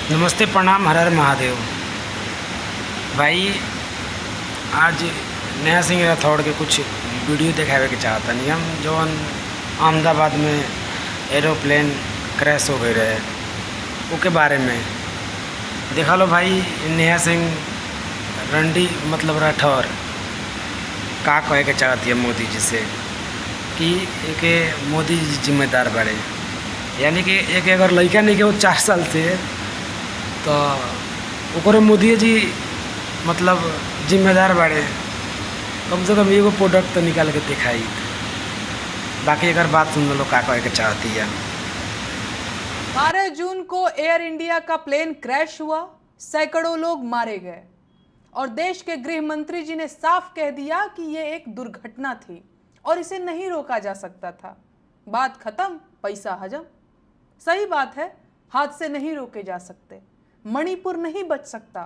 नमस्ते, प्रणाम, हर हर महादेव। भाई आज नया सिंह राठौड़ के कुछ वीडियो दिखावे के चाहता नहीं हम जौन अहमदाबाद में एरोप्लेन क्रैश हो गए रहे ओके बारे में देखा लो। भाई नेहा सिंह रंडी मतलब राठौर का कहे के चाहती है मोदी जी से कि एक मोदी जी जिम्मेदार बड़े, यानी कि एक अगर लड़का नहीं के वो 4 साल से तो ओकरे मोदी जी मतलब जिम्मेदार बाड़े, कम से कम एगो प्रोडक्ट तो निकाल के दिखाई। बाकी अगर बात सुन लो का कहे के चाहती है। 12 जून को एयर इंडिया का प्लेन क्रैश हुआ, सैकड़ों लोग मारे गए और देश के गृह मंत्री जी ने साफ कह दिया कि यह एक दुर्घटना थी और इसे नहीं रोका जा सकता था। बात खत्म, पैसा हजम। सही बात है, हादसे नहीं रोके जा सकते, मणिपुर नहीं बच सकता,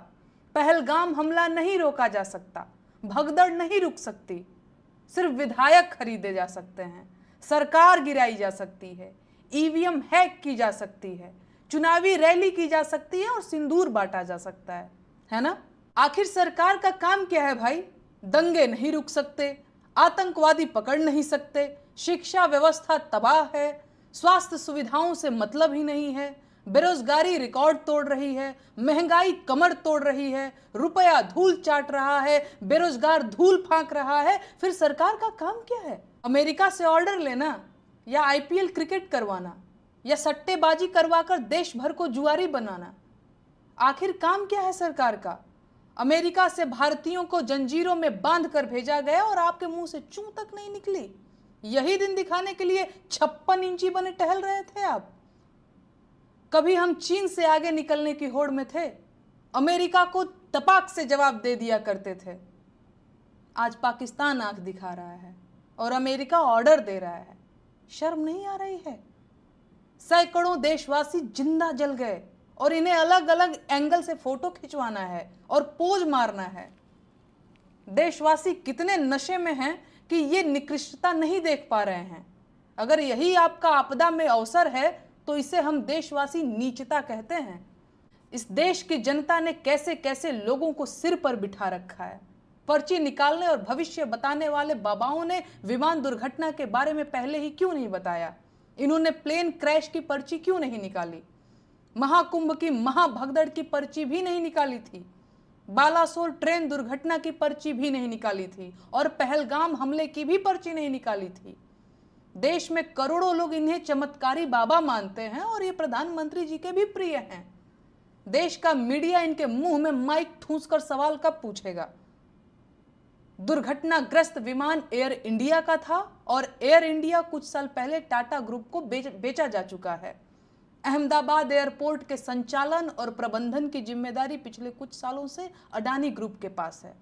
पहलगाम हमला नहीं रोका जा सकता, भगदड़ नहीं रुक सकती। सिर्फ विधायक खरीदे जा सकते हैं, सरकार गिराई जा सकती है, ईवीएम हैक की जा सकती है, चुनावी रैली की जा सकती है और सिंदूर बांटा जा सकता है ना? आखिर सरकार का काम क्या है भाई? दंगे नहीं रुक सकते, आतंकवादी पकड़ नहीं सकते, शिक्षा व्यवस्था तबाह है, स्वास्थ्य सुविधाओं से मतलब ही नहीं है, बेरोजगारी रिकॉर्ड तोड़ रही है, महंगाई कमर तोड़ रही है, रुपया धूल चाट रहा है, बेरोजगार धूल फांक रहा है। फिर सरकार का काम क्या है? अमेरिका से ऑर्डर लेना या आईपीएल क्रिकेट करवाना या सट्टेबाजी करवाकर देश भर को जुआरी बनाना? आखिर काम क्या है सरकार का? अमेरिका से भारतीयों को जंजीरों में बांध कर भेजा गया और आपके मुंह से चूं तक नहीं निकली। यही दिन दिखाने के लिए 56 इंची बने टहल रहे थे आप। कभी हम चीन से आगे निकलने की होड़ में थे, अमेरिका को तपाक से जवाब दे दिया करते थे। आज पाकिस्तान आंख दिखा रहा है और अमेरिका ऑर्डर दे रहा है। शर्म नहीं आ रही है? सैकड़ों देशवासी जिंदा जल गए और इन्हें अलग अलग एंगल से फोटो खिंचवाना है और पोज मारना है। देशवासी कितने नशे में हैं कि ये निकृष्टता नहीं देख पा रहे हैं। अगर यही आपका आपदा में अवसर है तो इसे हम देशवासी नीचता कहते हैं। इस देश की जनता ने कैसे कैसे लोगों को सिर पर बिठा रखा है। पर्ची निकालने और भविष्य बताने वाले बाबाओं ने विमान दुर्घटना के बारे में पहले ही क्यों नहीं बताया? इन्होंने प्लेन क्रैश की पर्ची क्यों नहीं निकाली? महाकुंभ की महाभगदड़ की पर्ची भी नहीं निकाली थी, बालासोर ट्रेन दुर्घटना की पर्ची भी नहीं निकाली थी और पहलगाम हमले की भी पर्ची नहीं निकाली थी। देश में करोड़ों लोग इन्हें चमत्कारी बाबा मानते हैं और ये प्रधानमंत्री जी के भी प्रिय हैं। देश का मीडिया इनके मुंह में माइक ठूंसकर सवाल कब पूछेगा? दुर्घटनाग्रस्त विमान एयर इंडिया का था और एयर इंडिया कुछ साल पहले टाटा ग्रुप को बेचा जा चुका है। अहमदाबाद एयरपोर्ट के संचालन और प्रबंधन की जिम्मेदारी पिछले कुछ सालों से अडानी ग्रुप के पास है।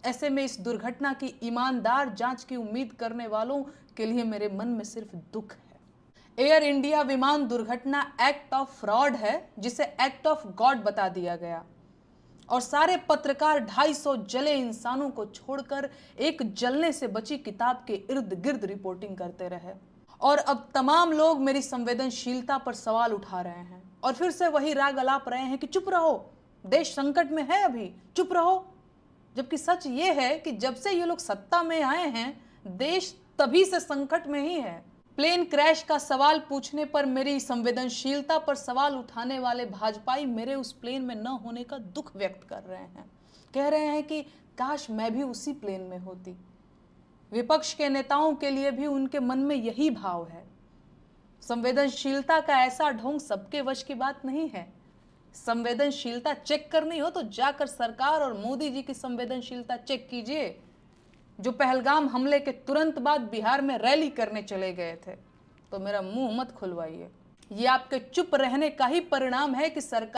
ऐसे में इस दुर्घटना की ईमानदार जांच की उम्मीद करने वालों के लिए मेरे मन में सिर्फ दुख है। एयर इंडिया विमान दुर्घटना एक्ट ऑफ फ्रॉड है, जिसे एक्ट ऑफ गॉड बता दिया गया और सारे पत्रकार 250 जले इंसानों को छोड़कर एक जलने से बची किताब के इर्द गिर्द रिपोर्टिंग करते रहे। और अब तमाम लोग मेरी संवेदनशीलता पर सवाल उठा रहे हैं और फिर से वही राग अलाप रहे हैं कि चुप रहो, देश संकट में है, अभी चुप रहो। जबकि सच ये है कि जब से ये लोग सत्ता में आए हैं, देश तभी से संकट में ही है। प्लेन क्रैश का सवाल पूछने पर मेरी संवेदनशीलता पर सवाल उठाने वाले भाजपाई मेरे उस प्लेन में न होने का दुख व्यक्त कर रहे हैं। कह रहे हैं कि काश मैं भी उसी प्लेन में होती। विपक्ष के नेताओं के लिए भी उनके मन में यही भाव है। संवेदनशीलता का ऐसा ढोंग सबके वश की बात नहीं है। संवेदनशीलता चेक करनी हो तो जाकर सरकार और मोदी जी की संवेदनशीलता चेक कीजिए, जो पहलगाम हमले के तुरंत बाद बिहार में रैली करने चले गए थे। तो मेरा मुंह मत खुलवाइए। ये आपके चुप रहने का ही परिणाम है कि सरकार